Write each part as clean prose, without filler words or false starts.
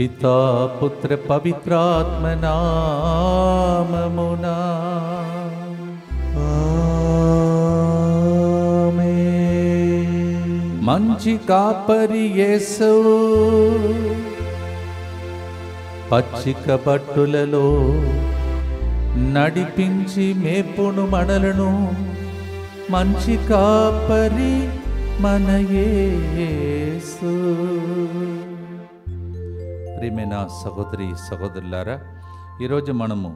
పితా పుత్ర పవిత్రాత్మ నామమునా ఆమేన్. మంచి కాపరి యేసు పచ్చిక బట్టులలో నడిపించి మేపును మనలను, మంచి కాపరి మన యేసు. ప్రియమైన సహోదరి సహోదరులారా, ఈరోజు మనము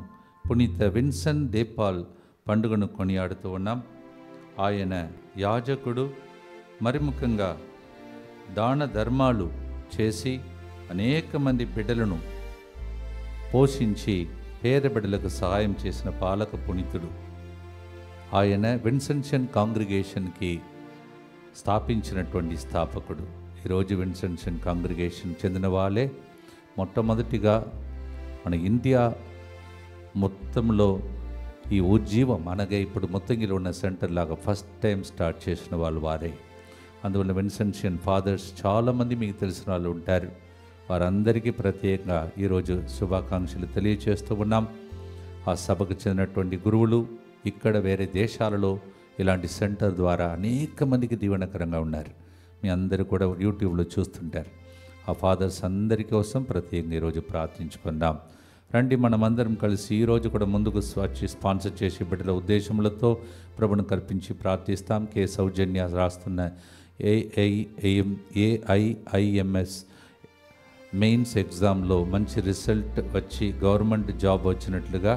పునీత విన్సెంట్ డే పాల్ పండుగను కొనియాడుతూ ఉన్నాం. ఆయన యాజకుడు, మరి ముఖ్యంగా దాన ధర్మాలు చేసి అనేక మంది బిడ్డలను పోషించి పేద బిడ్డలకు సహాయం చేసిన పాలక పునీతుడు. ఆయన విన్సెన్షన్ కాంగ్రిగేషన్కి స్థాపించినటువంటి స్థాపకుడు. ఈరోజు విన్సెన్షన్ కాంగ్రిగేషన్ చెందిన వాళ్ళే మొట్టమొదటిగా మన ఇండియా మొత్తంలో ఈ ఉజ్జీవం అనగా ఇప్పుడు మొత్తంగిలో ఉన్న సెంటర్ లాగా ఫస్ట్ టైం స్టార్ట్ చేసిన వాళ్ళు వారే. అందువల్ల విన్సెన్షన్ ఫాదర్స్ చాలామంది మీకు తెలిసిన వాళ్ళు ఉంటారు. వారందరికీ ప్రత్యేకంగా ఈరోజు శుభాకాంక్షలు తెలియజేస్తూ ఉన్నాం. ఆ సభకు చెందినటువంటి గురువులు ఇక్కడ వేరే దేశాలలో ఇలాంటి సెంటర్ ద్వారా అనేక మందికి దీవెనకరంగా ఉన్నారు. మీ అందరూ కూడా యూట్యూబ్లో చూస్తుంటారు. ఆ ఫాదర్స్ అందరి కోసం ప్రత్యేకంగా ఈరోజు ప్రార్థించుకుందాం. రండి, మనమందరం కలిసి ఈరోజు కూడా ముందుకు వచ్చి స్పాన్సర్ చేసి బిడ్డల ఉద్దేశములతో ప్రభును కల్పించి ప్రార్థిస్తాం. కే సౌజన్య రాస్తున్న AIIMS మెయిన్స్ ఎగ్జామ్లో మంచి రిజల్ట్ వచ్చి గవర్నమెంట్ జాబ్ వచ్చినట్లుగా,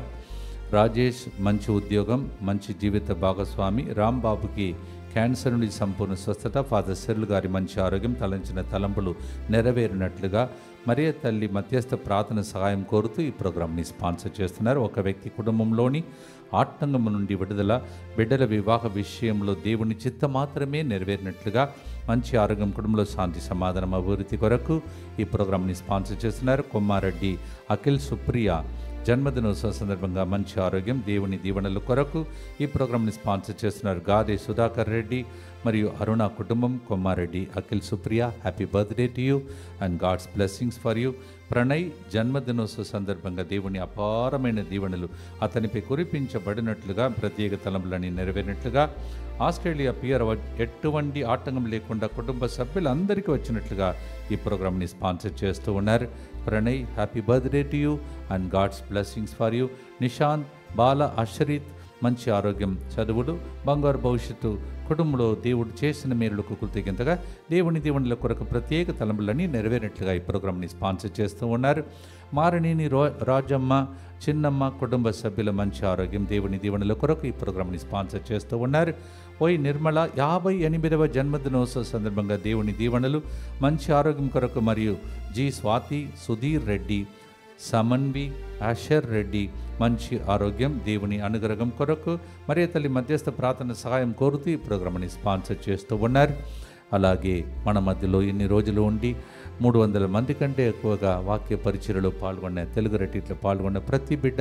రాజేష్ మంచి ఉద్యోగం, మంచి జీవిత భాగస్వామి, రాంబాబుకి క్యాన్సర్ నుండి సంపూర్ణ స్వస్థత, ఫాదర్ సెర్లు గారి మంచి ఆరోగ్యం, తలంచిన తలంపులు నెరవేరినట్లుగా మరియ తల్లి మధ్యస్థ ప్రార్థన సహాయం కోరుతూ ఈ ప్రోగ్రాంని స్పాన్సర్ చేస్తున్నారు. ఒక వ్యక్తి కుటుంబంలోని ఆటంకం నుండి విడుదల, బిడ్డల వివాహ విషయంలో దేవుని చిత్తం మాత్రమే నెరవేరినట్లుగా, మంచి ఆరోగ్యం, కుటుంబంలో శాంతి సమాధానం అభివృద్ధి కొరకు ఈ ప్రోగ్రాంని స్పాన్సర్ చేస్తున్నారు. కొమ్మారెడ్డి అఖిల్ సుప్రియ జన్మదినోత్సవ సందర్భంగా మంచి ఆరోగ్యం, దేవుని దీవెనల కొరకు ఈ ప్రోగ్రాంని స్పాన్సర్ చేస్తున్నారు. గాదే సుధాకర్ రెడ్డి మరియు అరుణ కుటుంబం. Kommareddy Akhil Supriya, happy birthday to you and God's blessings for you. Pranay జన్మదినోత్సవ సందర్భంగా దేవుని అపారమైన దీవెనలు అతనిపై కురిపించబడినట్లుగా, ప్రత్యేక తలంపులని నెరవేరినట్లుగా, ఆస్ట్రేలియా పియర్ ఎటువంటి ఆటంకం లేకుండా కుటుంబ సభ్యులందరికీ వచ్చినట్లుగా ఈ ప్రోగ్రాంని స్పాన్సర్ చేస్తూ ఉన్నారు. Pranay, happy birthday to you and God's blessings for you. Nishant, Bala, Asharith మంచి ఆరోగ్యం, చదువులు, బంగారు భవిష్యత్తు, కుటుంబంలో దేవుడు చేసిన మేలులకు కృతజ్ఞతగా దేవుని దీవెనల కొరకు ప్రత్యేక తలంపులన్నీ నెరవేరినట్లుగా ఈ ప్రోగ్రాంని స్పాన్సర్ చేస్తూ ఉన్నారు. మారణిని రాజమ్మ, చిన్నమ్మ కుటుంబ సభ్యుల మంచి ఆరోగ్యం, దేవుని దీవెనల కొరకు ఈ ప్రోగ్రాంని స్పాన్సర్ చేస్తూ ఉన్నారు. ఓయ్ నిర్మల 58వ జన్మదినోత్సవ సందర్భంగా దేవుని దీవెనలు, మంచి ఆరోగ్యం కొరకు మరియు జి స్వాతి, సుధీర్ రెడ్డి, సమన్వి, ఆషర్ రెడ్డి మంచి ఆరోగ్యం, దేవుని అనుగ్రహం కొరకు మరియ తల్లి మధ్యస్థ ప్రార్థన సహాయం కోరుతూ ఈ ప్రోగ్రాంని స్పాన్సర్ చేస్తూ ఉన్నారు. అలాగే మన మధ్యలో ఇన్ని రోజులు ఉండి 300 మంది కంటే ఎక్కువగా వాక్య పరిచర్యలో పాల్గొన్న, తెలుగు రెట్టిట్లో పాల్గొన్న ప్రతి బిడ్డ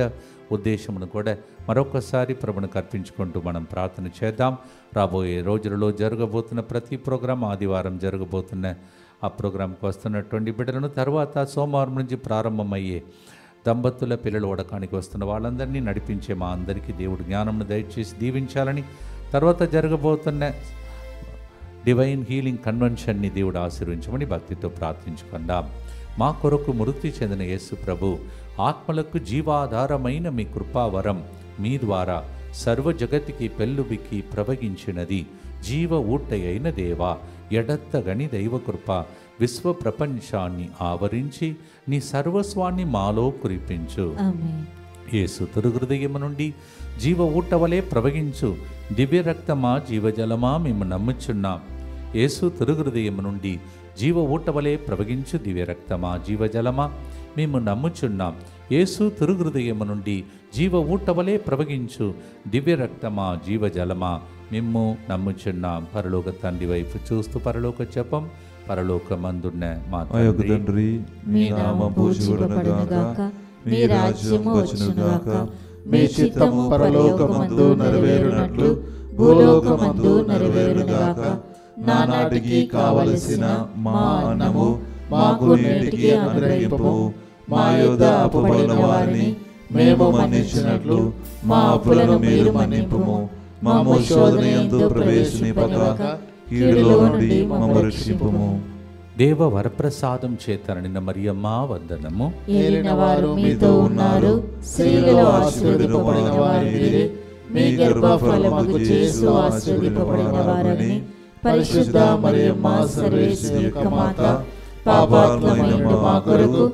ఉద్దేశమును కూడా మరొకసారి ప్రభువును అర్పించుకుంటూ మనం ప్రార్థన చేద్దాం. రాబోయే రోజులలో జరగబోతున్న ప్రతి ప్రోగ్రాం, ఆదివారం జరగబోతున్న ఆ ప్రోగ్రాంకి వస్తున్నటువంటి బిడ్డలను, తర్వాత సోమవారం నుంచి ప్రారంభమయ్యే దంపతుల పిల్లలు ఓడకానికి వస్తున్న వాళ్ళందరినీ నడిపించే మా అందరికీ దేవుడు జ్ఞానంను దయచేసి దీవించాలని, తర్వాత జరగబోతున్న డివైన్ హీలింగ్ కన్వెన్షన్ని దేవుడు ఆశీర్వించమని భక్తితో ప్రార్థించుకుందాం. మా కొరకు మృతి చెందిన యేసు ప్రభు ఆత్మలకు జీవాధారమైన మీ కృపావరం మీ ద్వారా సర్వ జగతికి పెళ్ళుబికి ప్రవగించినది. జీవ ఊట అయిన దేవా, ఎడత్తగని దైవకృప విశ్వ ప్రపంచాన్ని ఆవరించి నీ సర్వస్వాన్ని మాలో కురిపించు. యేసు తిరుహృదయము నుండి జీవ ఊట వలె ప్రవగించు దివ్య రక్తమా, జీవజలమా మేము నమ్ముచున్నాం. యేసు తిరుహృదయము నుండి జీవ ఊట వలె ప్రవగించు దివ్య రక్తమా, జీవజలమా మేము నమ్ముచున్నాం. యేసు తిరుహృదయము నుండి జీవ ఊట వలె ప్రవగించు దివ్య రక్తమా, జీవజలమా మేము నమ్ముచున్నాం. పరలోక తండ్రి వైపు చూస్తూ పరలోక జపం. పరలోకమందున్న మా తండ్రి, మీ నామము పూజింపబడునుగాక, మీ రాజ్యము వచ్చునుగాక, మీ చిత్తము పరలోకమందు నెరవేరునట్లు భూలోకమందు నెరవేరునుగాక. నానాటికి కావలసిన మా అన్నము మాకు నేటికి అనుగ్రహింపుము. మా యొద్ద అప్పుపడిన వారిని మేము మన్నించినట్లు మా అప్పులను మీరు మన్నింపుము. మమ్ము శోధనయందు ప్రవేశింపక కీడులో నుండి మమ్ము రక్షింపుము. దేవ వరప్రసాదం చేత నిన్న మరియమ్మ వందనము. ఏలిన వారు మీతో ఉన్నారు, స్త్రీలలో ఆశీర్వదింపబడిన వారు మీరే. మీ గర్భఫలమగు యేసు ఆశీర్వదింపబడిన వారని. పరిశుద్ధ మరియమ్మ సర్వేశ్వరి యొక్క మాత, పాపాత్ములైన మా కొరకు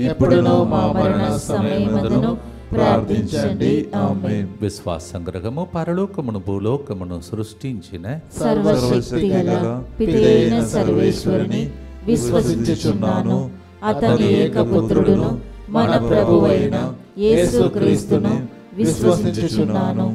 ఇప్పుడును మా మరణ సమయమందును ప్రార్థించండి. ఆమేన్. విశ్వాస సంగ్రహము. పరలోకమును భూలోకమును సృష్టించిన సర్వశక్తిగల పితైన సర్వేశ్వరుని విశ్వసించుచున్నాను. అతని ఏకపుత్రుడును మన ప్రభువైన యేసుక్రీస్తును విశ్వసించుచున్నాను.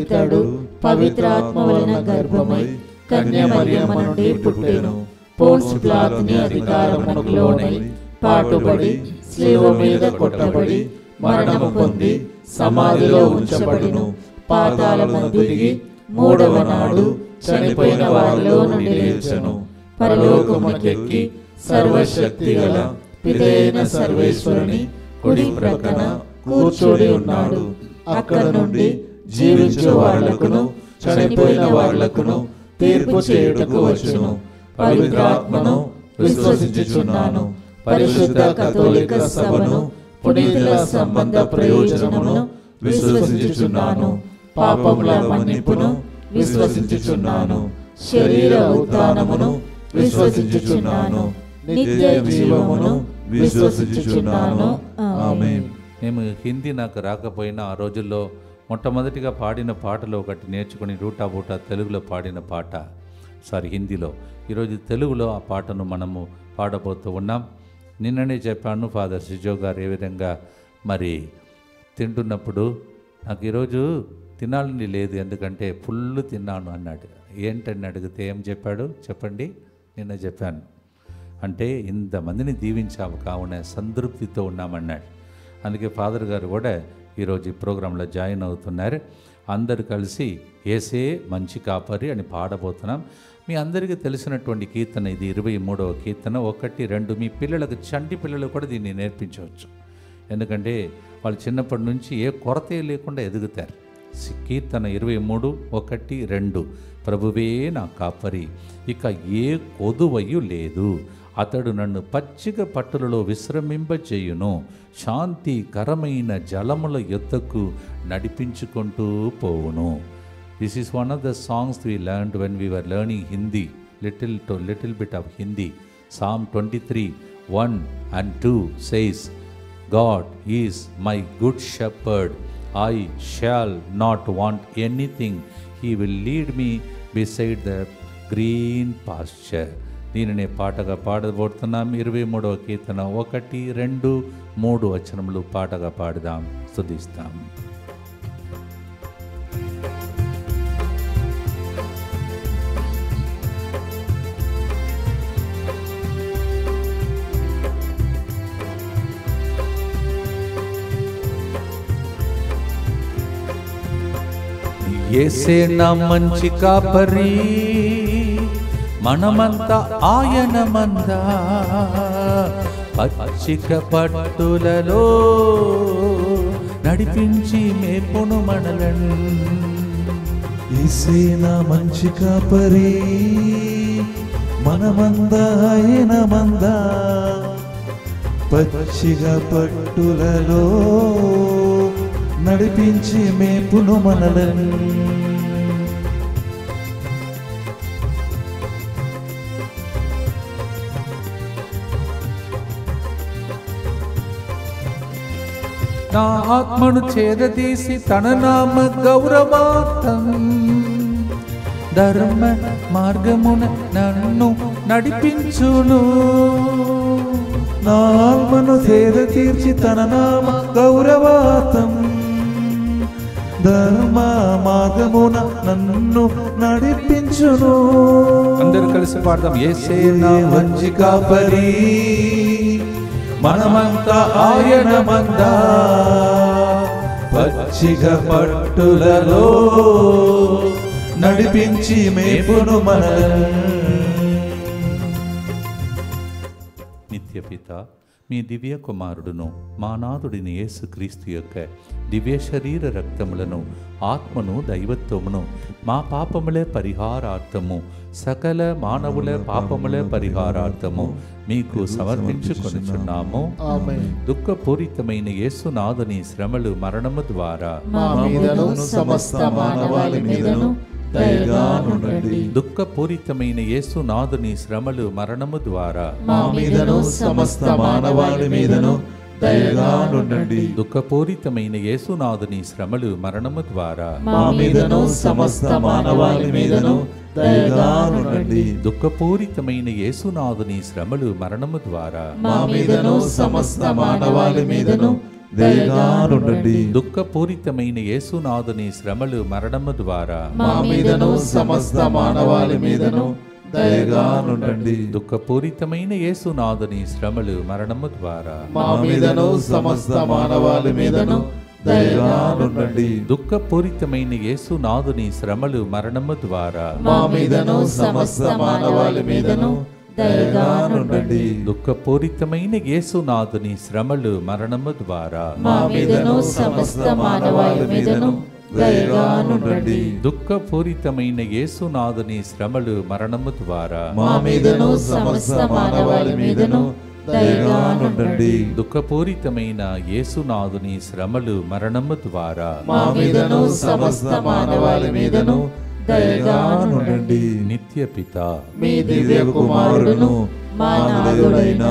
ఇతడు పవిత్రాత్మ వలన గర్భమై కన్య మరియమ్మ నుండి పుట్టెను. పోన్సు పిలాతుని అధికారమునకు లోనై పాటుబడి శిలువ మీద కొట్టబడి మరణము పొంది సమాధిలో ఉంచబడును. పాతాళమునకు దిగి మూడవ నాడు చనిపోయిన వారిలో నుండి లేచెను. పరలోకమునకెక్కి సర్వశక్తిగల పితైన సర్వేశ్వరుని కుడి ప్రక్కన కూర్చొని ఉన్నాడు. అక్కడ నుండి జీవించు వాళ్లకును చనిపోయిన వాళ్లకును తీర్పు చేయుటకు వచ్చును. పవిత్రాత్మను విశ్వసించుచున్నాను. పరిశుద్ధ కథోలిక సభను, పునీతుల సంబంధ ప్రయోజనమును విశ్వసించుచున్నాను. పాపముల మన్నిపును విశ్వసించుచున్నాను. శరీర ఉత్థానమును విశ్వసించుచున్నాను. నిత్య జీవమును విశ్వసించుచున్నాను. ఆమేన్. మేము హిందీ నాకు రాకపోయినా ఆ రోజుల్లో మొట్టమొదటిగా పాడిన పాటలో ఒకటి నేర్చుకుని రూటా బూటా తెలుగులో పాడిన పాట, హిందీలో. ఈరోజు తెలుగులో ఆ పాటను మనము పాడబోతూ ఉన్నాం. నిన్ననే చెప్పాను ఫాదర్ సిజో గారు ఏ విధంగా మరి తింటున్నప్పుడు నాకు ఈరోజు తినాలని లేదు, ఎందుకంటే ఫుల్ తిన్నాను అన్నాడు. ఏంటని అడిగితే ఏం చెప్పాడు చెప్పండి? నిన్న చెప్పాను, అంటే ఇంతమందిని దీవించాము కావున సంతృప్తితో ఉన్నామన్నాడు. అందుకే ఫాదర్ గారు కూడా ఈరోజు ఈ ప్రోగ్రాంలో జాయిన్ అవుతున్నారు. అందరు కలిసి ఏసే మంచి కాపరి అని పాడబోతున్నాం. మీ అందరికీ తెలిసినటువంటి కీర్తన ఇది, 23వ కీర్తన 1, 2. మీ పిల్లలకు, చంటి పిల్లలు కూడా దీన్ని నేర్పించవచ్చు, ఎందుకంటే వాళ్ళు చిన్నప్పటి నుంచి ఏ కొరత లేకుండా ఎదుగుతారు. కీర్తన 23, 1, 2. ప్రభువే నా కాపరి, ఇక ఏ కొదువయు లేదు. అతడు నన్ను పచ్చిక పట్టులలో విశ్రమింపచేయును. శాంతికరమైన జలముల యొద్దకు నడిపించుకుంటూ పోవును. This is one of the songs we learned when we were learning Hindi, little bit of Hindi. Psalm 23, 1 and 2 says, God is my good shepherd. I shall not want anything. He will lead me beside the green pasture. దీనినే పాటగా పాడబోతున్నాం. 23వ కీర్తన 1, 2, 3 వచనములు పాటగా పాడుదాం, స్తుతిస్తాం. యేసే నా మంచి కాపరి, మనమంతా ఆయన మందా. పచ్చిక పట్టులలో నడిపించి మేపును మనలను. యేసే నా మంచి కాపరి, మనమంతా ఆయన మందా. పచ్చిక పట్టులలో నడిపించి మేపును మనలను. నా ఆత్మను చేరదీసి తన నామ గౌరవార్థం ధర్మ మార్గమున నన్ను నడిపించును. నా ఆత్మను సేద తీర్చి తన నామ గౌరవార్థం ధర్మ మార్గమున నన్ను నడిపించును. అందరూ కలిసి పాడదాం. యేసే నా మంచి కాపరి, మనమంతా ఆయన మందా. పచ్చిక పట్టులలో నడిపించి మేపును మనలను. నిత్యపిత, మీ దివ్య కుమారుడును మా నాథుడిని యేసుక్రీస్తు యొక్క దివ్య శరీర రక్తములను, ఆత్మను, దైవత్వమును మా పాపములే పరిహారార్థము, సకల మానవుల పాపములే పరిహారార్థము మీకు సమర్పించుకొనుచున్నాము. దుఃఖపూరితమైన యేసునాథుని శ్రమలు, మరణము ద్వారా మా మీదను సమస్త మానవాళి మీదను దయగా నుండండి. దుఃఖపూరితమైన యేసునాథుని శ్రమలు, మరణము ద్వారా మా మీదను సమస్త మానవాళి మీదను దయగా నుండండి. దుఃఖపూరితమైన యేసునాథుని శ్రమలు, మరణము ద్వారా మా మీదను సమస్త మానవాళి మీదను దయగా నుండండి. దుఃఖపూరితమైన యేసునాథుని శ్రమలు, మరణము ద్వారా మా మీదను సమస్త మానవాళి మీదను దయగా నుండండి. దుఃఖపూరితమైన యేసునాథుని శ్రమలు, మరణము ద్వారా మా మీదను సమస్త మానవాళి మీదను దయగా నుండండి. దుఃఖపూరితమైన యేసునాథుని శ్రమలు, మరణము ద్వారా మా మీదను సమస్త మానవాళి మీదను దయగా నుండండి. దుఃఖపూరితమైన యేసునాథుని శ్రమలు, మరణము ద్వారా మా మీదను సమస్త మానవాళి మీదను దయగా నుండండి. దుఃఖపూరితమైన యేసునాథుని శ్రమలు, మరణము ద్వారా మా మీదను సమస్త మానవాళి మీదను దయగా నుండండి. దుఃఖపూరితమైన యేసునాథుని శ్రమలు, మరణము ద్వారా మా మీదను సమస్త మానవాళి మీదను దయగా నుండండి. దుఃఖపూరితమైన యేసునాథుని శ్రమలు, మరణము ద్వారా మా మీదను సమస్త మానవాళి మీదను దయగా నుండండి. నిత్యపిత, మీ దివ్య కుమారుడును మా నాథుడైన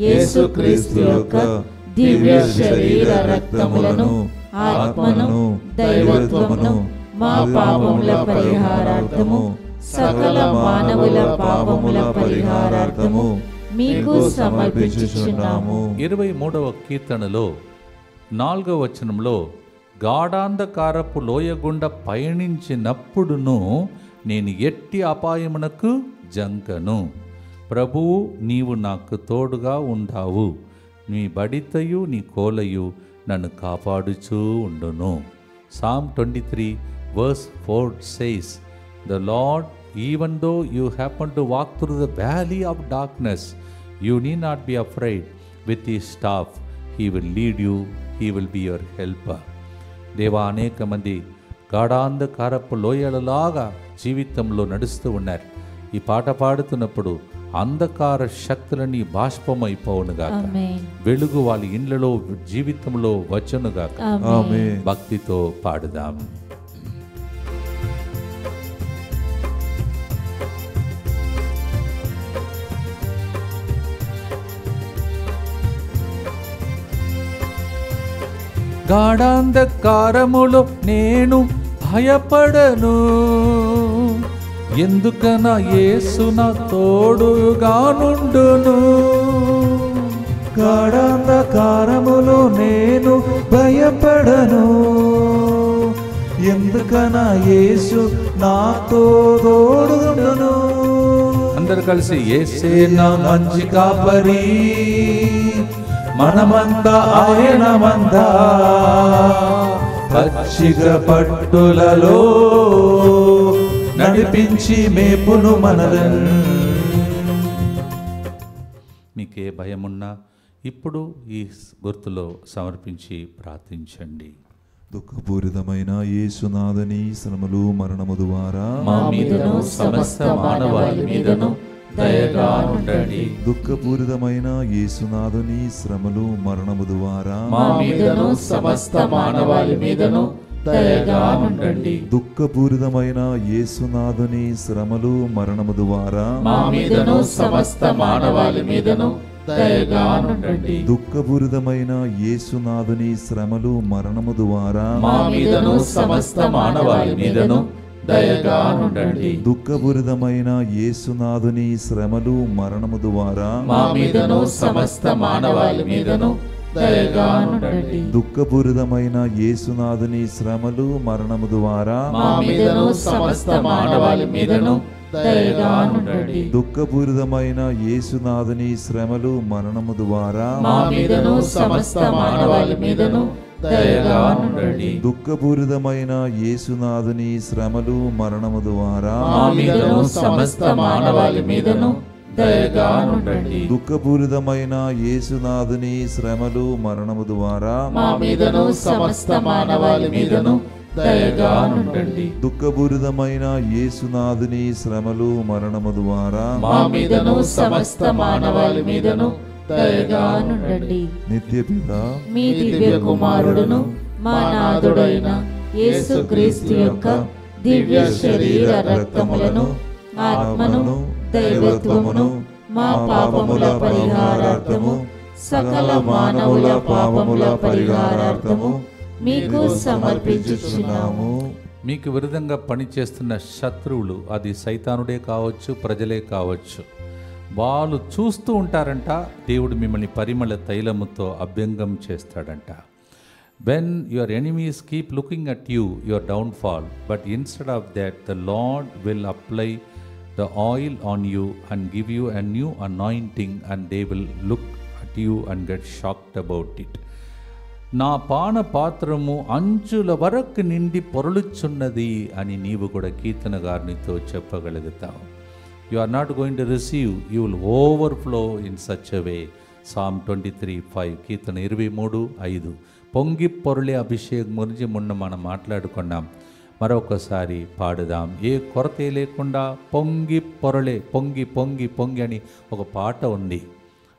యేసుక్రీస్తు యొక్క దివ్య శరీర రక్తములను, ఆత్మను, దైవత్వమును మా పాపముల పరిహారార్థము, సకల మానవుల పాపముల పరిహారార్థము మీకు సమర్పించుచున్నాము. 23వ కీర్తనలో 4వ వచనంలో, గాఢాంధకారపు లోయగుండా పయనించినప్పుడును నేను ఎట్టి అపాయమునకు జంకను. ప్రభువు, నీవు నాకు తోడుగా ఉండావు. నీ బడితయు నీ కోలయు నన్ను కాపాడుచూ ఉండును. Psalm 23 verse 4 says, The Lord, even though you happen to walk through the valley of darkness, you need not be afraid. With his staff, he will lead you, he will be your helper. దేవా, అనేక మంది గాఢాంధకారపు లోయలలాగా జీవితంలో నడుస్తూ ఉన్నారు. ఈ పాట పాడుతున్నప్పుడు అంధకార శక్తులని బాష్పమైపోవునుగాక, వెలుగు వాళ్ళ ఇండ్లలో జీవితంలో వచ్చునుగాక. భక్తితో పాడుదాం. గాఢాంధకారములో నేను భయపడను, ఎందుకనా యేసు నా తోడుగా నుండును. గాఢాంధకారములో నేను భయపడను, ఎందుకనా యేసు నాతో తోడుండును. అందరు కలిసి, యేసే నా మంచి కాపరి, మనమంతా ఆయన మందా, పచ్చిక పట్టులలో నడిపించి మేపును మనలను. మీకే భయమున్నా ఇప్పుడు ఈ గుర్తులో సమర్పించి ప్రార్థించండి. దుఃఖపూరితమైన యేసునాథని శ్రమలు, మరణము ద్వారా మా మీదను సమస్త మానవాళి మీదను దయగా ఉండండి. దుఃఖపూరితమైన యేసునాథని శ్రమలు, మరణము ద్వారా మా మీదను సమస్త మానవాళి మీదను దయగా ఉండండి. దుఃఖపూరితమైన యేసునాథని శ్రమలు, మరణము ద్వారా మా మీదను సమస్త మానవాళి మీదను దయగా ఉండండి. దుఃఖపూరితమైన యేసునాథని శ్రమలు, మరణము ద్వారా మా మీదను సమస్త మానవాళి మీదను దయగా ఉండండి. దుఃఖపూరితమైన యేసునాథుని శ్రమలు, మరణము ద్వారా మా మీదను సమస్త మానవాళి మీదను దయగా ఉండండి. దుఃఖపూరితమైన యేసునాథుని శ్రమలు, మరణము ద్వారా మా మీదను సమస్త మానవాళి మీదను దయగా ఉండండి. దుఃఖపూరితమైన యేసునాథుని శ్రమలు, మరణము ద్వారా మా మీదను సమస్త మానవాళి మీదను దయగా ఉండండి. దుఃఖపూరితమైన యేసునాథుని శ్రమలు, మరణము ద్వారా మా మీదను సమస్త మానవాళి మీదను దయగా నుండండి. దుఃఖపూరితమైన యేసునాథుని శ్రమలు మరణము ద్వారా మా మీదను సమస్త మానవాళి మీదను దయగా నుండండి. దుఃఖపూరితమైన యేసునాథుని శ్రమలు మరణము ద్వారా మా మీదను సమస్త మానవాళి మీదను దయగా నుండండి. నిత్యపిత మీ దివ్య కుమారుడును మా నాథుడైన యేసుక్రీస్తు యొక్క దివ్య శరీర రక్తములను ఆత్మను దైవత్వమును మా పాపముల పరిహారార్థము సకల మానవుల పాపముల పరిహారార్థము మీకు సమర్పించుచున్నాము. మీకు విరుద్ధంగా పనిచేస్తున్న శత్రువులు, అది సైతానుడే కావచ్చు, ప్రజలే కావచ్చు, వాళ్ళు చూస్తూ ఉంటారంట, దేవుడు మిమ్మల్ని పరిమళ తైలముతో అభ్యంగం చేస్తాడంట. When your enemies keep looking at you, your downfall, but instead of that, the Lord will apply the oil on you and give you a new anointing, and they will look at you and get shocked about it. నా పాన పాత్రము అంచుల వరకు నిండి పొరలుచున్నది అని నీవు కూడా కీర్తన గారినితో చెప్పగలుగుతావు. You are not going to receive, you will overflow in such a way. Psalm 23:5, కీర్తన 23:5. పొంగి పొరలే అభిషేకం గురించి మొన్న మనం మాట్లాడుకున్నాం. మరొకసారి పాడుదాం. ఏ కొరత లేకుండా పొంగి పొరలే, పొంగి పొంగి పొంగి అని ఒక పాట ఉంది.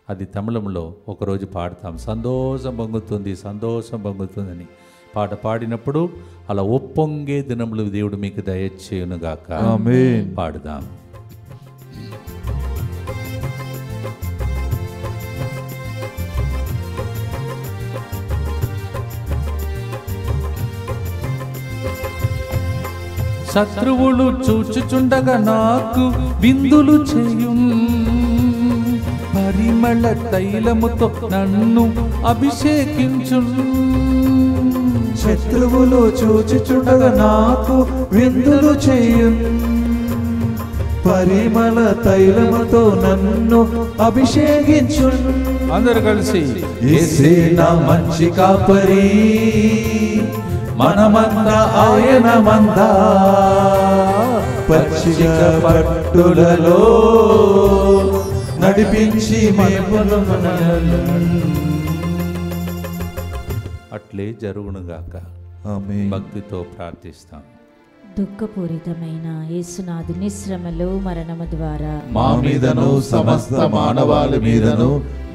అది తమిళంలో ఒకరోజు పాడతాం. సంతోషం పొంగుతుంది, సంతోషం పొంగుతుందని పాట పాడినప్పుడు అలా ఒప్పొంగే దినములు దేవుడు మీకు దయచేయునుగాక. ఆమేన్. పాడుదాం. శత్రువులు చూచుచుండగా నాకు విందులు చేయుం, పరిమళ తైలముతో నన్ను అభిషేకించు. శత్రువులు చూచుచుండగా నాకు విందులు చేయు, పరిమళ తైలముతో నన్ను అభిషేకించు. అందరు కలిసి యేసే నా మంచి కాపరి, మనమంద ఆయన మంద, పచ్చిక పట్టులలో నడిపించి మేపును. అట్లే జరుగునుగాక. ఆమేన్. భక్తితో ప్రార్థిస్తాం. దుఃఖపూరితమైన యేసునాథుని శ్రమలు మరణము ద్వారా మా మీదను సమస్త మానవాళి మీదను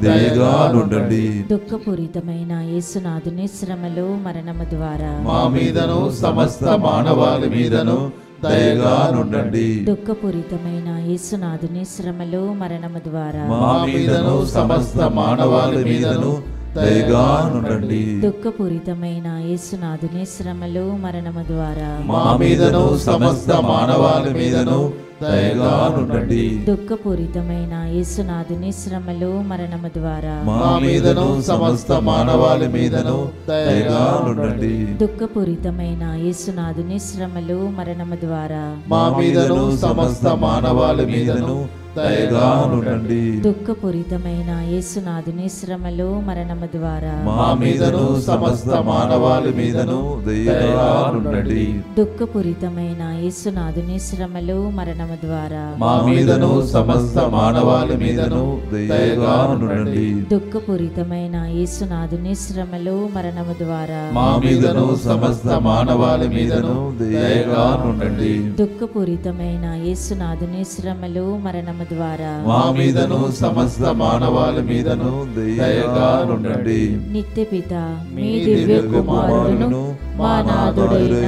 దయగా నుండండి. దుఃఖపూరితమైన యేసునాథుని శ్రమలు మరణము ద్వారా మా మీదను సమస్త మానవాళి మీదను దయగా నుండండి. దుఃఖపూరితమైన యేసునాథుని శ్రమలు మరణము ద్వారా మా మీదను సమస్త మానవాళి మీదను దయగా నుండండి. దుఃఖపూరితమైన యేసునాథుని శ్రమలు మరణము ద్వారా మా మీదను సమస్త మానవాళి మీదను దయగా నుండండి. దుఃఖపూరితమైన యేసునాథుని శ్రమలు మరణము ద్వారా మా మీదను సమస్త మానవాళి మీదను దయగా నుండండి. దుఃఖపూరితమైన యేసునాథుని శ్రమలు మరణము ద్వారా మా మీదను సమస్త మానవాళి మీదను దయగా నుండండి. దుఃఖపూరితమైన యేసునాథుని శ్రమలు మరణము ద్వారా మా మీదను సమస్త మానవాళి మీదను దయగా నుండండి. దుఃఖపూరితమైన యేసునాథుని శ్రమలు మరణము ద్వారా మా మీదను సమస్త మానవాళి మీదను దయగా నుండండి. దుఃఖపూరితమైన యేసునాథుని శ్రమలు మరణము ద్వారా మా మీదను సమస్త మానవాళి మీదను దయగా నుండండి. దుఃఖపూరితమైన యేసునాథుని శ్రమలు మరణము ద్వారా మా మీదను సమస్త మానవాళి మీదను దయగా నుండండి. నిత్యపిత మీ దివ్య కుమారుడును మా నాథుడైన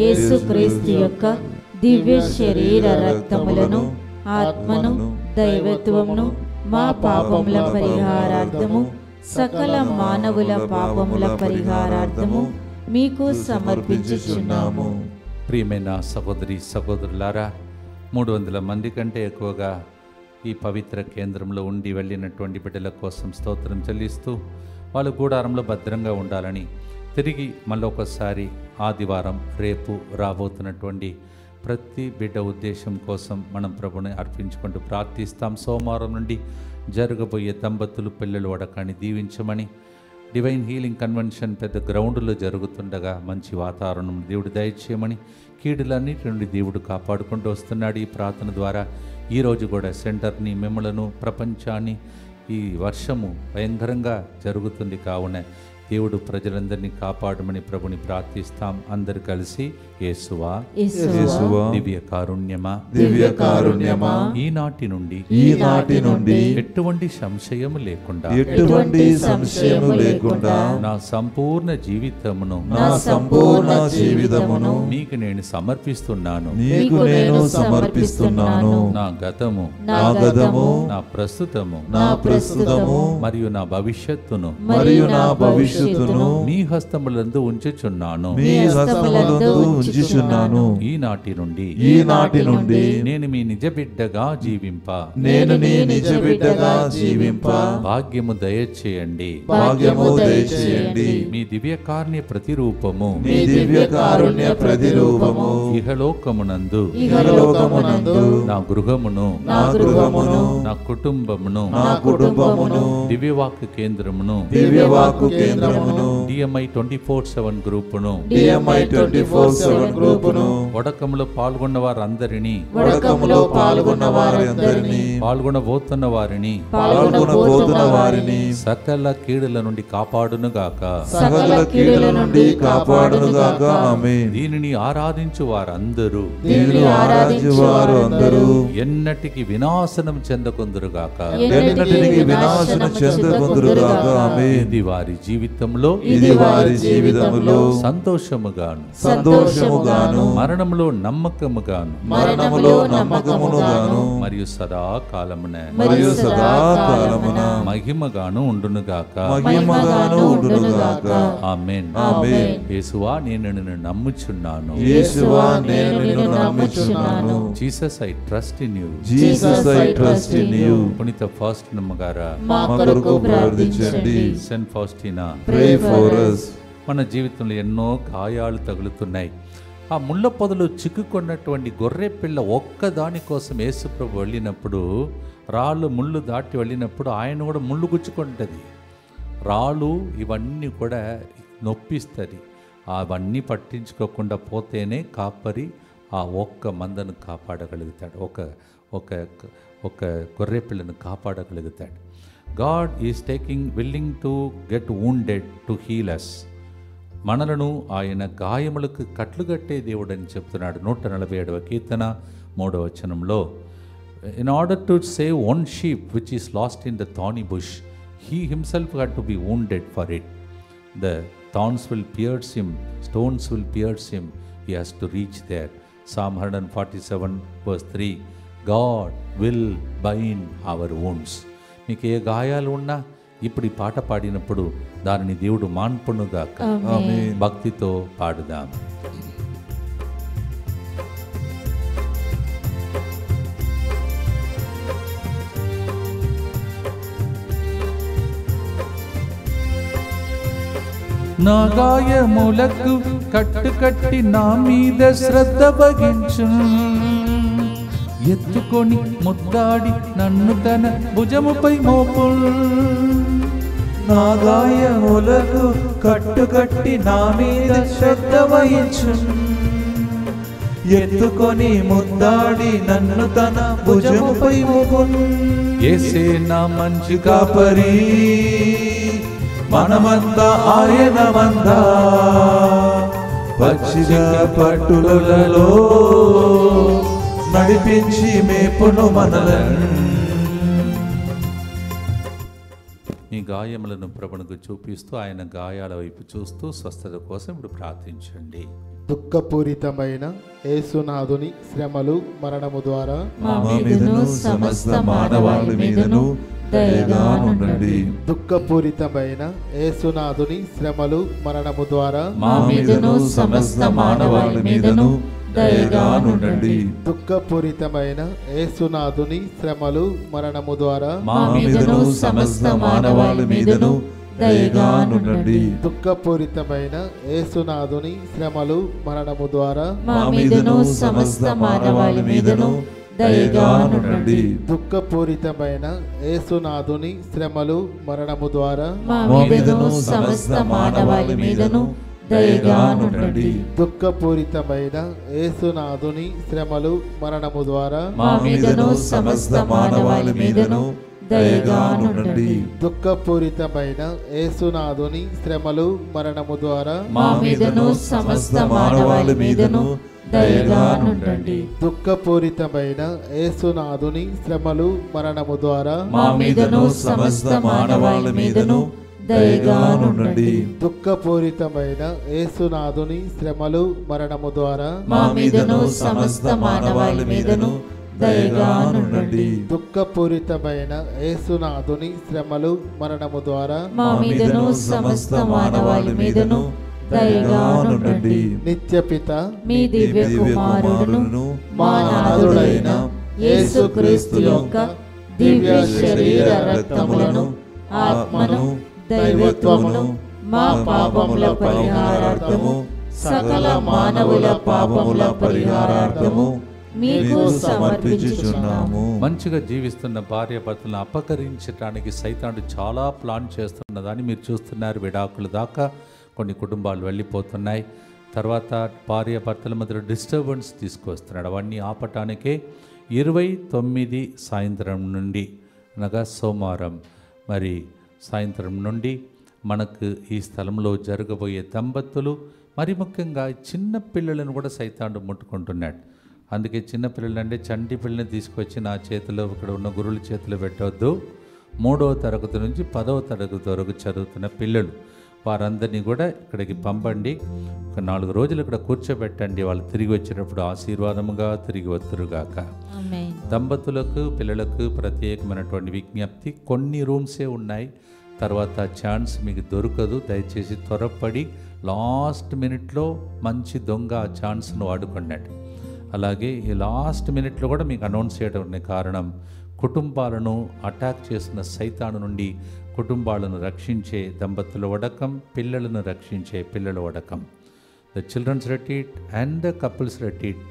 యేసుక్రీస్తు యొక్క దివ్య శరీర రక్తములను ఆత్మను దైవత్వమును మా పాపముల పరిహారార్థము సకల మానవుల పాపముల పరిహారార్థము మీకు సమర్పించుచున్నాము. ప్రియమైన సహోదరి సహోదరులారా, 300 మంది కంటే ఎక్కువగా ఈ పవిత్ర కేంద్రంలో ఉండి వెళ్ళినటువంటి బిడ్డల కోసం స్తోత్రం చెల్లిస్తూ వాళ్ళు గూడారంలో భద్రంగా ఉండాలని, తిరిగి మళ్ళొకసారి ఆదివారం రేపు రాబోతున్నటువంటి ప్రతి బిడ్డ ఉద్దేశం కోసం మనం ప్రభుని అర్పించుకుంటూ ప్రార్థిస్తాం. సోమవారం నుండి జరగబోయే దంపతులు పిల్లలు వడకాన్ని దీవించమని, డివైన్ హీలింగ్ కన్వెన్షన్ పెద్ద గ్రౌండ్లో జరుగుతుండగా మంచి వాతావరణం దేవుడు దయచేయమని, కీడులన్నిటి నుండి దేవుడు కాపాడుకుంటూ వస్తున్నాడు. ఈ ప్రార్థన ద్వారా ఈరోజు కూడా సెంటర్ని, మిమ్మలను, ప్రపంచాన్ని ఈ వర్షము భయంకరంగా జరుగుతుంది కావున దేవుడు ప్రజలందరినీ కాపాడమని ప్రభుని ప్రార్థిస్తాం. అందరు కలిసి యేసువా యేసువా దివ్య కారుణ్యమా దివ్య కారుణ్యమా ఈనాటి నుండి ఎటువంటి సంశయము లేకుండా ఎటువంటి సంశయము లేకుండా నా సంపూర్ణ జీవితమును మీకు నేను సమర్పిస్తున్నాను. నీకు నేను సమర్పిస్తున్నాను. నా గతము, నా ప్రస్తుతము మరియు నా భవిష్యత్తును మీ హస్తములందు ఉంచుచున్నాను. ఈనాటి నుండి నేను మీ నిజ బిడ్డగా జీవింప భాగ్యము దయచేయండి. మీ దివ్యకారుణ్య ప్రతిరూపము ఇహలోకమునందు నా గృహమును నా కుటుంబమును దివ్యవాక్య కేంద్రమును DMI 24/7 గ్రూపును వడకములో పాల్గొన్న వారందరినీ పాల్గొనబోతున్న వారిని సకల కీడుల నుండి కాపాడునుగాక. ఆమేన్. దీనిని ఆరాధించు వారందరూ ఎన్నటికి వినాశనం చెందకుందురుగాక. ఆమేన్. ఇది వారి జీవితంలో సంతోషముగాను మరణంలో నమ్మకముగాను మరియు సదాకాలమున మహిమగాను ఉండునుగాక. ఆమేన్. యేసువా నేను నిన్ను నమ్ముచున్నాను. Jesus I trust in you. పునీత ఫాస్ట్ నమ్మగారా సెయింట్ ఫాస్టినా మన జీవితంలో ఎన్నో గాయాలు తగులుతున్నాయి. ఆ ముళ్ళ పొదలు చిక్కుకున్నటువంటి గొర్రె పిల్ల ఒక్కదాని కోసం యేసుప్రభు వెళ్ళినప్పుడు, రాళ్ళు ముళ్ళు దాటి వెళ్ళినప్పుడు ఆయన కూడా ముళ్ళు గుచ్చుకుంటుంది. రాళ్ళు ఇవన్నీ కూడా నొప్పిస్తుంది. అవన్నీ పట్టించుకోకుండా పోతేనే కాపరి ఆ ఒక్క మందను కాపాడగలుగుతాడు, ఒక గొర్రె పిల్లను కాపాడగలుగుతాడు. God is willing to get wounded to heal us. మనలను ఆయన గాయములకు కట్లుగట్టే దేవుడు అని చెప్తున్నాడు. 147వ కీర్తన 3వ వచనంలో, in order to save one sheep which is lost in the thorny bush, he himself had to be wounded for it. The thorns will pierce him, stones will pierce him, he has to reach there. Psalm 147:3, God will bind our wounds. మీకు ఏ గాయాలు ఉన్నా ఇప్పుడు ఈ పాట పాడినప్పుడు దానిని దేవుడు మాన్పునుగాక. భక్తితో పాడుదాం. నా గాయములకు కట్టుకట్టి నా మీద శ్రద్ధ వహించు, ఎత్తుకొని ముద్దాడి నన్ను తన భుజముపై మోపు. నా గాయములకు కట్టుకట్టి నా మీద శ్రద్ధ వహించు, ఎత్తుకొని ముద్దాడి నన్ను తన భుజముపై మోపు. యేసే నా మంచి కాపరి, మనమంతా ఆయన మంద, పచ్చిక పట్టులలో నడిపించి మేపును మనలను. మీ గాయములను ప్రభువుకు చూపిస్తూ ఆయన గాయాల వైపు చూస్తూ స్వస్థత కోసం ఇప్పుడు ప్రార్థించండి. దుఃఖపూరితమైన యేసునాథుని శ్రమలు మరణము ద్వారా మా మీదను సమస్త మానవాళి మీదను దయగా నుండండి. దుఃఖపూరితమైన యేసునాథుని శ్రమలు మరణము ద్వారా మా మీదను సమస్త మానవాళి మీదను దయగా నుండండి. దుఃఖపూరితమైన యేసునాథుని శ్రమలు మరణము ద్వారా మా మీదను సమస్త మానవాళి మీదను దయగా నుండండి. దుఃఖపూరితమైన యేసునాథుని శ్రమలు మరణము ద్వారా మా మీదను సమస్త మానవాళి మీదను దయగా నుండండి. దుఃఖపూరితమైన యేసునాథుని శ్రమలు మరణము ద్వారా మా మీదను సమస్త మానవాళి మీదను దయగానుండండి. దుఃఖపూరితమైన యేసునాథుని శ్రమలు మరణము ద్వారా మా మీదను సమస్త మానవాళి మీదను దయగానుండండి. దుఃఖపూరితమైన యేసునాథుని శ్రమలు మరణము ద్వారా మా మీదను సమస్త మానవాళి మీదను దయగానుండండి. దుఃఖపూరితమైన యేసునాథుని శ్రమలు మరణము ద్వారా మా మీదను సమస్త మానవాళి మీదను దయగానుండండి. దుఃఖపూరితమైన యేసునాథుని శ్రమలు మరణము ద్వారా మా మీదను సమస్త మానవాళి మీదను దయగానుండండి. దుఃఖపూరితమైన యేసునాథుని శ్రమలు మరణము ద్వారా మా మీదను సమస్త మానవాళి మీదను దయగానుండండి. నిత్యపిత మీ దివ్య కుమారుడును మా నాథుడైన యేసుక్రీస్తు యొక్క దివ్య శరీర రక్తములను ఆత్మను దైవత్వమును మా పాపముల పరిహారార్థము సకల మానవుల పాపముల పరిహారార్థము మీకు సమర్పించుచున్నాము. మంచిగా జీవిస్తున్న భార్య భర్తలను అపకరించడానికి సైతానుడు చాలా ప్లాన్ చేస్తున్నదని మీరు చూస్తున్నారు. విడాకుల దాకా కొన్ని కుటుంబాలు వెళ్ళిపోతున్నాయి. తర్వాత భార్య భర్తల మధ్య డిస్టర్బెన్స్ తీసుకొస్తున్నాడు. అవన్నీ ఆపటానికే 29 సాయంత్రం నుండి అనగా సోమవారం మరి సాయంత్రం నుండి మనకు ఈ స్థలంలో జరగబోయే దంపతులు మరి ముఖ్యంగా చిన్న పిల్లలను కూడా సైతానుడు ముట్టుకుంటున్నాడు. అందుకే చిన్నపిల్లలు అంటే చంటి పిల్లల్ని తీసుకొచ్చి నా చేతిలో ఇక్కడ ఉన్న గురువుల చేతిలో పెట్టవద్దు. 3వ తరగతి నుంచి 10వ తరగతి వరకు చదువుతున్న పిల్లలు వారందరినీ కూడా ఇక్కడికి పంపండి. ఒక 4 రోజులు ఇక్కడ కూర్చోబెట్టండి. వాళ్ళు తిరిగి వచ్చేటప్పుడు ఆశీర్వాదముగా తిరిగి వస్తురుగాక. దంపతులకు పిల్లలకు ప్రత్యేకమైనటువంటి విజ్ఞప్తి, కొన్ని రూమ్సే ఉన్నాయి. తర్వాత ఛాన్స్ మీకు దొరకదు. దయచేసి త్వరపడి లాస్ట్ మినిట్లో మంచి దొంగ ఆ ఛాన్స్ను వాడుకున్నాడు. అలాగే ఈ లాస్ట్ మినిట్లో కూడా మీకు అనౌన్స్ చేయడం కారణం కుటుంబాలను అటాక్ చేసిన సైతాను నుండి కుటుంబాలను రక్షించే దంపతుల వడకం, పిల్లలను రక్షించే పిల్లల వడకం. The children's retreat and the couples retreat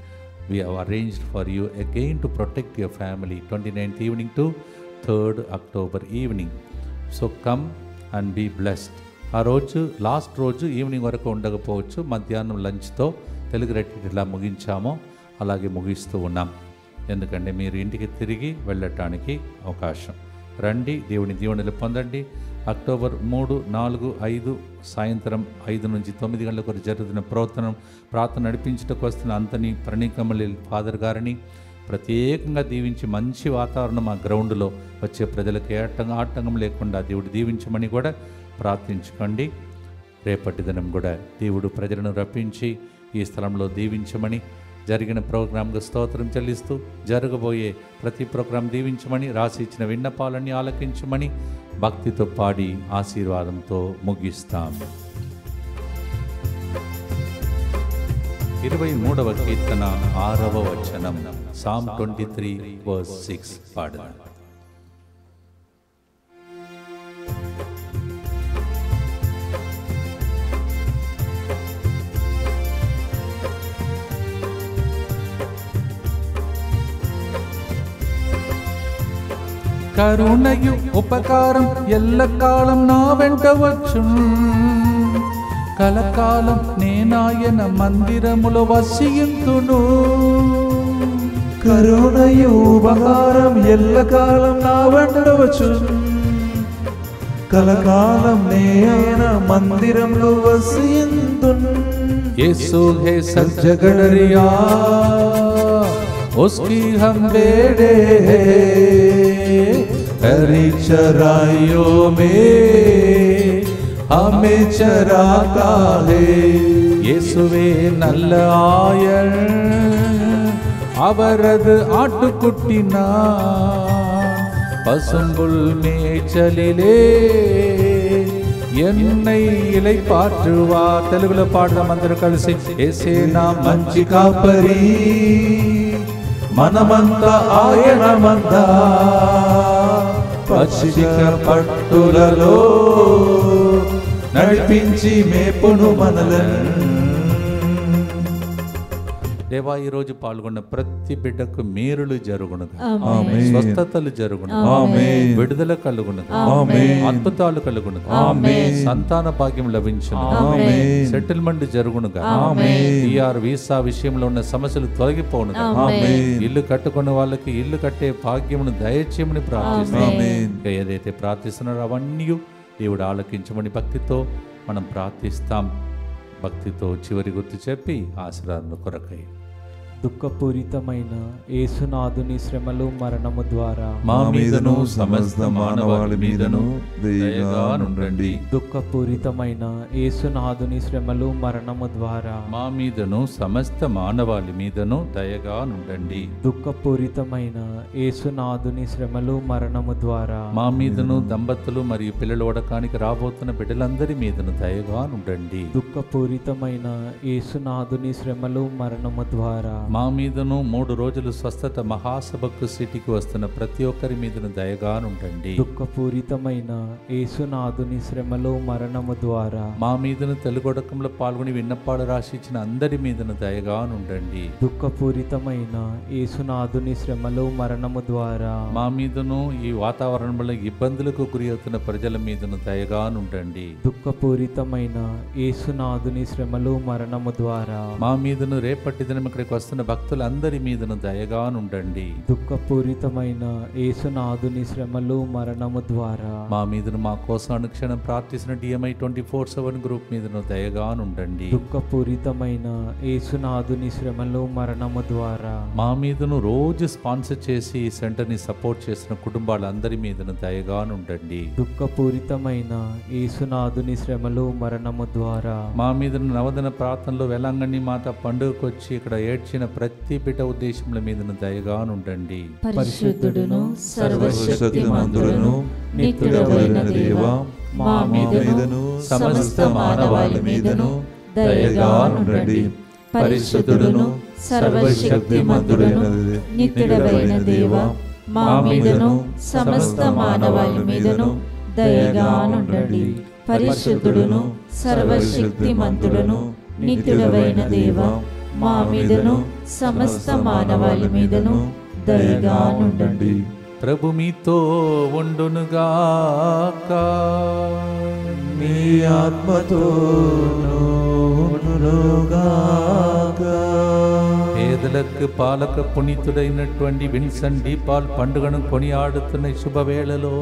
we have arranged for you again to protect your family 29th evening to 3rd October evening. So come and be blessed. ఆ రోజు లాస్ట్ రోజు ఈవినింగ్ వరకు ఉండకపోవచ్చు. మధ్యాహ్నం లంచ్తో తెలుగు రెట్రీట్ ఇలా ముగించామో అలాగే ముగిస్తూ ఉన్నాం. ఎందుకంటే మీరు ఇంటికి తిరిగి వెళ్ళటానికి అవకాశం. రండి, దేవుని దీవెనలు పొందండి. అక్టోబర్ 3, 4, 5 సాయంత్రం 5 నుంచి 9 గంటల వరకు జరుగుతున్న ప్రార్థన నడిపించడానికి వస్తున్న అంతని ప్రణీకమలి ఫాదర్ గారిని ప్రత్యేకంగా దీవించి మంచి వాతావరణం ఆ గ్రౌండ్లో వచ్చే ప్రజలకు ఆటంకం లేకుండా దేవుడు దీవించమని కూడా ప్రార్థించుకోండి. రేపటి దినం కూడా దేవుడు ప్రజలను రప్పించి ఈ స్థలంలో దీవించమని, జరిగిన ప్రోగ్రాంకు స్తోత్రం చెల్లిస్తూ జరగబోయే ప్రతి ప్రోగ్రాం దీవించమని, రాసి ఇచ్చిన విన్నపాలన్నీ ఆలకించమని భక్తితో పాడి ఆశీర్వాదంతో ముగిస్తాం. 23వ కీర్తన 6వ వచనం, Psalm 23 verse 6 పాడదాం. కరుణయు ఉపకారం ఎల్లకాలం నా వెంట వచ్చు, కలకాలం నేనాయన మందిరములో వసింతును. కరుణయు ఉపకారం ఎల్లకాలం నా వెంట వచ్చు, కలకాలం నేనాయన మందిరంలో వసింతును. यीशु है सज्जगड़रिया उसकी हम बेड़े हरी चराइयों में हमें चराता है. यीशुवे नल्ल आयन அவரது ஆட்டுக்குட்டினா பசும்புல் மேய்ச்சலிலே என்னை ఇలైపార్చువా. తెలుగులో పాడదాం అందరూ కలిసి. యేసే నా మంచి కాపరి, మనమంతా ఆయన మంద, పచ్చిక పట్టులలో నడిపించి మేపును మనలను. దేవా ఈరోజు పాల్గొన్న ప్రతి బిడ్డకు మేలులు జరుగునుగా, ఆమేన్. స్వస్థతలు జరుగునుగా, ఆమేన్. విడుదల కలుగునుగా, ఆమేన్. అద్భుతాలు కలుగునుగా, ఆమేన్. సంతాన భాగ్యం లభించునుగా, ఆమేన్. సెటిల్మెంట్ జరుగునుగా, ఆమేన్. టీఆర్ వీసా విషయంలో ఉన్న సమస్యలు తొలగిపోనుగా, ఆమేన్. ఇల్లు కట్టుకున్న వాళ్ళకి ఇల్లు కట్టే భాగ్యమును దయచేయమని ప్రార్థిస్తున్నాం. ఆమేన్. ఇంకా ఏదైతే ప్రార్థిస్తున్నారో అవన్నీ దేవుడు ఆలకించమని భక్తితో మనం ప్రార్థిస్తాం. భక్తితో చివరి గుర్తు చెప్పి ఆశీర్వాదం కొరకై. దుఃఖపూరితమైన యేసునాథుని శ్రమలు మరణము ద్వారా మా మీదను సమస్త మానవాళి మీదను దయగా నుండండి. దుఃఖపూరితమైన యేసునాథుని శ్రమలు మరణము ద్వారా మా మీదను సమస్త మానవాళి మీదను దయగా నుండండి. దుఃఖపూరితమైన యేసునాథుని శ్రమలు మరణము ద్వారా మా మీదను దంపతులు మరియు పిల్లలు వడకానికి రాబోతున్న బిడ్డలందరి మీదను దయగా నుండండి. దుఃఖపూరితమైన యేసునాథుని శ్రమలు మరణము ద్వారా మా మీదను 3 రోజులు స్వస్థత మహాసభకు సిటీకి వస్తున్న ప్రతి ఒక్కరి మీదను దయగా నుండండి. దుఃఖపూరితమైన యేసునాథుని శ్రమలు మరణము ద్వారా మా మీదను తెలుగొడకంలో పాల్గొని విన్నపాలు రాసి ఇచ్చిన అందరి మీదను దయగా నుండండి. దుఃఖపూరితమైన యేసునాథుని శ్రమలు మరణము ద్వారా మా మీదను ఈ వాతావరణంలో ఇబ్బందులకు గురి అవుతున్న ప్రజల మీదను దయగా నుండండి. దుఃఖపూరితమైన యేసునాథుని శ్రమలు మరణము ద్వారా మా మీదను రేపటి దినం ఇక్కడికి వస్తున్న భక్తులందరి మీదను దయగా నుండండి. దుఃఖపూరితమైన యేసునాథుని శ్రమలు మరణము ద్వారా మా మీదను మా కోసం అనుక్షణం ప్రార్థిస్తున్న DMI 24/7 గ్రూప్ మీదను దయగా నుండండి. దుఃఖపూరితమైన యేసునాథుని శ్రమలు మరణము ద్వారా మా మీదను రోజు స్పాన్సర్ చేసి ఈ సెంటర్ని సపోర్ట్ చేసిన కుటుంబాలందరి మీదను దయగా నుండండి. దుఃఖపూరితమైన యేసునాథుని శ్రమలు మరణము ద్వారా మా మీదను నవదన ప్రార్థనలో వెలంగణి మాత పండుగకు వచ్చి ఇక్కడ ఏడ్చిన ప్రతి బిడ్డ ఉద్దేశముల మీదను దయగా నుండండి. పరిశుద్ధుడును సర్వశక్తిమంతుడును నిత్యుడవైన దేవా, మా మీదను సమస్త మానవాళి మీదను దయగా నుండండి. పరిశుద్ధుడును సర్వశక్తిమంతుడును నిత్యుడవైన దేవా, మా మీదను సమస్త మానవాళి మీదను దయగా నుండండి. పరిశుద్ధుడును సర్వశక్తిమంతుడును నిత్యుడవైన దేవా, మా మీదను సమస్త మానవాళి మీదను దయగా నుండండి. ప్రభు మీతో ఉండునుగాక. మీ ఆత్మతోనూ ఉండునుగాక. పేదలకు పాలక పునీతుడైనటువంటి విన్సెంట్ డి పాల్ పండుగను కొనియాడుతున్న శుభవేళలో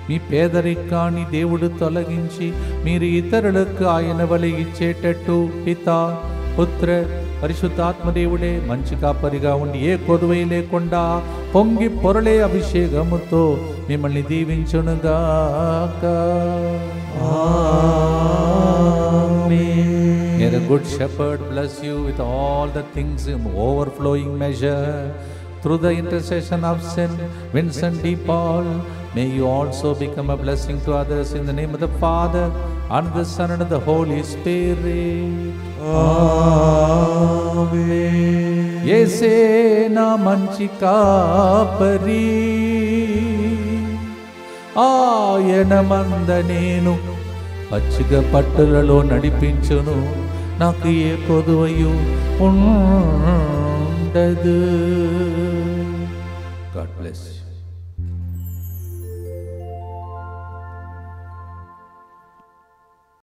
మీ పేదరికాన్ని దేవుడు తొలగించి మీరు ఇతరులకు ఆయన వలె ఇచ్చేటట్టు పితా పుత్ర పరిశుద్ధాత్మదేవుడే మంచి కాపరిగా ఉండి ఏ కొదువై లేకుండా పొంగి పొరలే అభిషేకముతో మిమ్మల్ని దీవించునుగాక. May the good shepherd bless you with all the things in overflowing measure. Through the intercession of Saint Vincent de Paul, may you also become a blessing to others in the name of the Father and the Son and the Holy Spirit. ఆమేన్. యేసే నా మంచి కాపరి, ఆయన మంద నేను పచ్చిక పట్టులలో నడిపించును, నాకు ఏ కొదువయు ఉండదు. God bless you.